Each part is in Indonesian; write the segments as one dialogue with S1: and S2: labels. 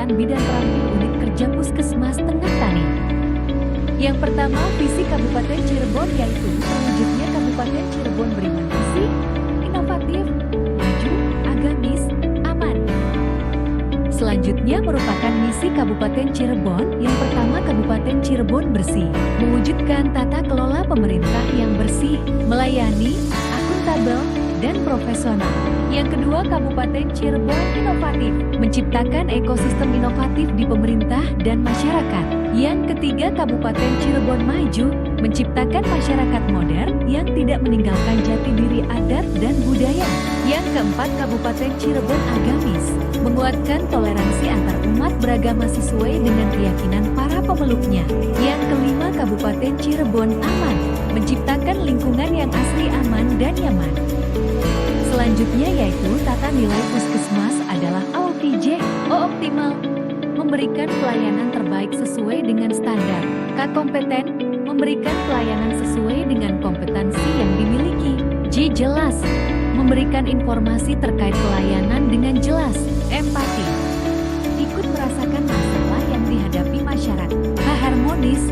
S1: kegiatan bidan terampil unit kerja Puskesmas Tengah Tani. Yang pertama, visi Kabupaten Cirebon yaitu terwujudnya Kabupaten Cirebon beriman visi, inovatif, maju, agamis, aman. Selanjutnya merupakan misi Kabupaten Cirebon. Yang pertama, Kabupaten Cirebon bersih, mewujudkan tata kelola pemerintah yang bersih, melayani, akuntabel, dan profesional. Yang kedua, Kabupaten Cirebon inovatif, menciptakan ekosistem inovatif di pemerintah dan masyarakat. Yang ketiga, Kabupaten Cirebon maju, menciptakan masyarakat modern yang tidak meninggalkan jati diri adat dan budaya. Yang keempat, Kabupaten Cirebon agamis, menguatkan toleransi antar umat beragama sesuai dengan keyakinan para pemeluknya. Yang kelima, Kabupaten Cirebon aman, menciptakan lingkungan yang asri, aman, dan nyaman. Selanjutnya yaitu tata nilai puskesmas adalah OPJ, O optimal, memberikan pelayanan terbaik sesuai dengan standar. K kompeten, memberikan pelayanan sesuai dengan kompetensi yang dimiliki. J jelas, memberikan informasi terkait pelayanan dengan jelas. Empati, ikut merasakan masalah yang dihadapi masyarakat. H harmonis,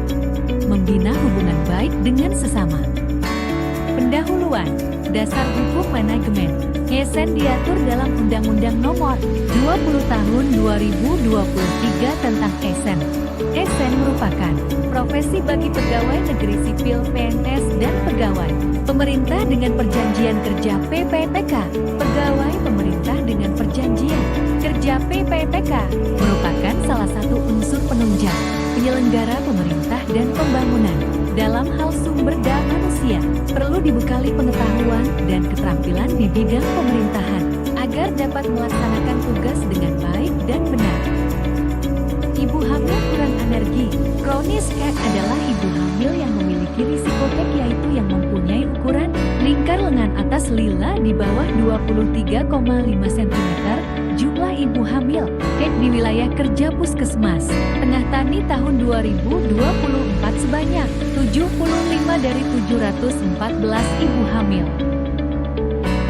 S1: membina hubungan baik dengan sesama. Pendahuluan, dasar hukum manajemen. YSN diatur dalam Undang-Undang Nomor 20 Tahun 2023 tentang YSN. YSN merupakan profesi bagi pegawai negeri sipil PNS dan pegawai pemerintah dengan perjanjian kerja PPPK. Pegawai pemerintah dengan perjanjian kerja PPPK merupakan salah satu unsur penunjang penyelenggara pemerintah dan pembangunan. Dalam hal sumber daya manusia, perlu dibekali pengetahuan dan keterampilan di bidang pemerintahan agar dapat melaksanakan tugas dengan baik dan benar. Ibu hamil kurang energi. Kronis KEK adalah ibu hamil yang memiliki risiko KEK yaitu yang mempunyai ukuran lingkar lengan atas lila di bawah 23,5 cm. Jumlah ibu hamil KEK di wilayah kerja Puskesmas Tengah Tani tahun 2024 sebanyak 75 dari 714 ibu hamil.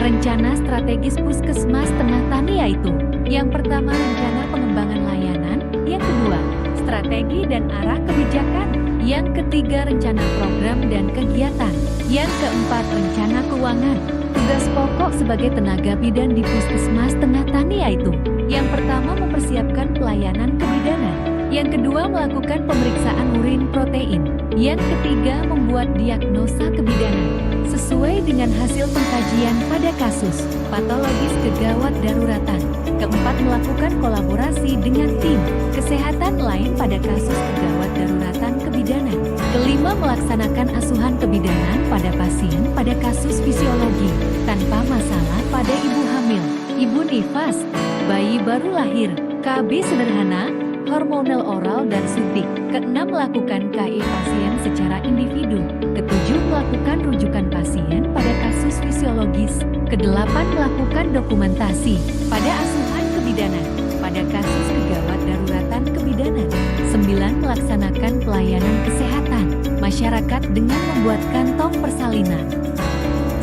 S1: Rencana strategis Puskesmas Tengah Tani yaitu: yang pertama, rencana pengembangan layanan; yang kedua, strategi dan arah kebijakan; yang ketiga, rencana program dan kegiatan; yang keempat, rencana keuangan. Tugas pokok sebagai tenaga bidan di Puskesmas Tengah Tani yaitu: yang pertama, mempersiapkan pelayanan kebidanan; yang kedua, melakukan pemeriksaan urin protein; yang ketiga, membuat diagnosa kebidanan sesuai dengan hasil pengkajian pada kasus patologis kegawat daruratan; keempat, melakukan kolaborasi dengan tim kesehatan lain pada kasus kegawat daruratan kebidanan; kelima, melaksanakan asuhan kebidanan pada pasien pada kasus fisiologi tanpa masalah pada ibu hamil, ibu nifas, bayi baru lahir, KB sederhana, hormonal oral dan suntik; keenam, melakukan KI pasien secara individu; ketujuh, melakukan rujukan pasien pada kasus fisiologis; kedelapan, melakukan dokumentasi pada asuhan kebidanan pada kasus kegawat daruratan kebidanan; sembilan, melaksanakan pelayanan kesehatan masyarakat dengan membuat kantong persalinan.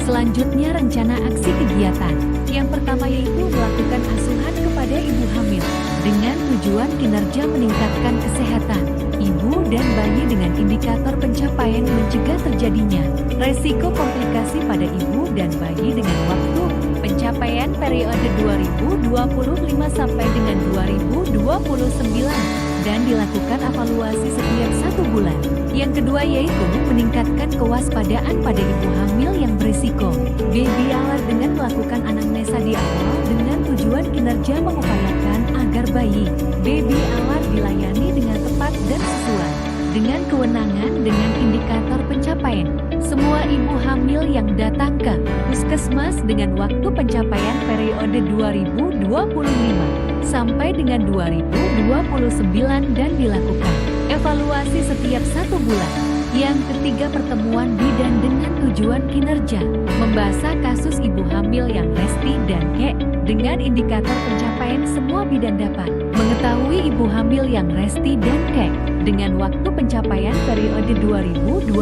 S1: Selanjutnya, rencana aksi kegiatan. Yang pertama yaitu melakukan asuhan kepada ibu hamil dengan tujuan kinerja meningkatkan kesehatan ibu dan bayi dengan indikator pencapaian mencegah terjadinya resiko komplikasi pada ibu dan bayi dengan waktu pencapaian periode 2025 sampai dengan 2029 dan dilakukan evaluasi setiap 1 bulan. Yang kedua yaitu meningkatkan kewaspadaan pada ibu hamil yang berisiko baby alert dengan melakukan anamnesa di awal dengan tujuan kinerja mengupayakan agar bayi baby alert dilayani dengan tepat dan sesuai dengan kewenangan dengan indikator pencapaian. Semua ibu hamil yang datang ke Puskesmas dengan waktu pencapaian periode 2025 sampai dengan 2029 dan dilakukan evaluasi setiap 1 bulan. Yang ketiga, pertemuan bidan dengan tujuan kinerja, membahas kasus ibu hamil yang resti dan KEK dengan indikator pencapaian. Semua bidan dapat mengetahui ibu hamil yang resti dan KEK dengan waktu pencapaian periode 2025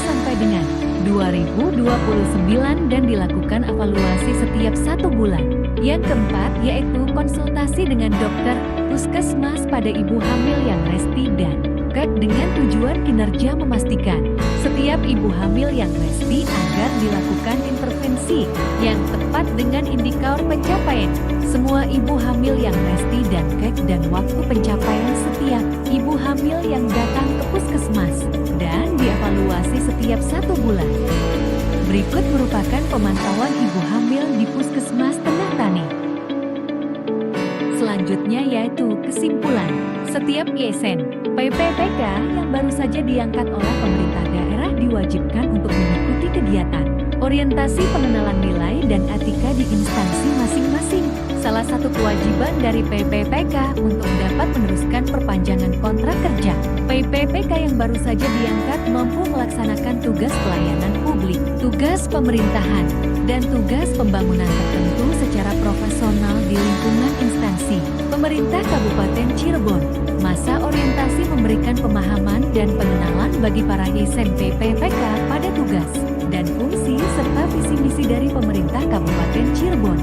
S1: sampai dengan 2029 dan dilakukan evaluasi setiap 1 bulan. Yang keempat yaitu konsultasi dengan dokter puskesmas pada ibu hamil yang resti dan KEK dengan tujuan kinerja memastikan setiap ibu hamil yang resti agar dilakukan intervensi yang tepat dengan indikator pencapaian semua ibu hamil yang resti dan KEK dan waktu pencapaian setiap ibu hamil yang datang ke puskesmas dan dievaluasi setiap 1 bulan. Berikut merupakan pemantauan ibu hamil di Puskesmas Tengah Tani. Selanjutnya yaitu kesimpulan. Setiap YSN PPPK yang baru saja diangkat oleh pemerintah daerah diwajibkan untuk mengikuti kegiatan orientasi pengenalan nilai dan etika di instansi masing-masing. Salah satu kewajiban dari PPPK untuk dapat meneruskan perpanjangan kontrak kerja. PPPK yang baru saja diangkat mampu melaksanakan tugas pelayanan publik, tugas pemerintahan, dan tugas pembangunan tertentu secara profesional di lingkungan instansi pemerintah Kabupaten Cirebon. Masa orientasi memberikan pemahaman dan pengenalan bagi para YSN PPPK pada tugas dan fungsi serta visi misi dari pemerintah Kabupaten Cirebon.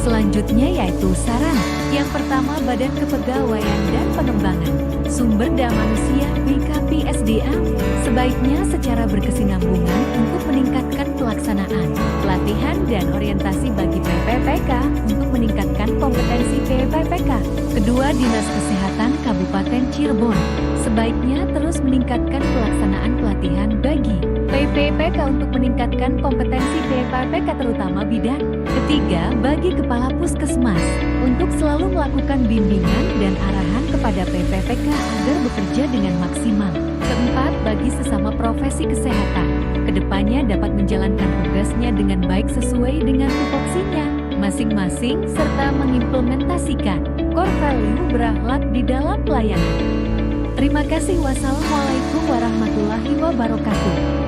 S1: Selanjutnya yaitu saran. Yang pertama, Badan Kepegawaian dan Pengembangan Sumber Daya Manusia BKPSDM sebaiknya secara berkesinambungan untuk meningkatkan pelaksanaan, pelatihan dan orientasi bagi PPPK untuk meningkatkan kompetensi PPPK. Kedua, Dinas Kesehatan Kabupaten Cirebon sebaiknya terus meningkatkan pelaksanaan pelatihan bagi PPPK untuk meningkatkan kompetensi PPPK terutama bidang. Ketiga, bagi Kepala Puskesmas untuk selalu melakukan bimbingan dan arahan kepada PPPK agar bekerja dengan maksimal. Keempat, bagi sesama profesi kesehatan, kedepannya dapat menjalankan tugasnya dengan baik sesuai dengan tupoksinya masing-masing serta mengimplementasikan core value berakhlak di dalam pelayanan. Terima kasih. Wassalamualaikum warahmatullahi wabarakatuh.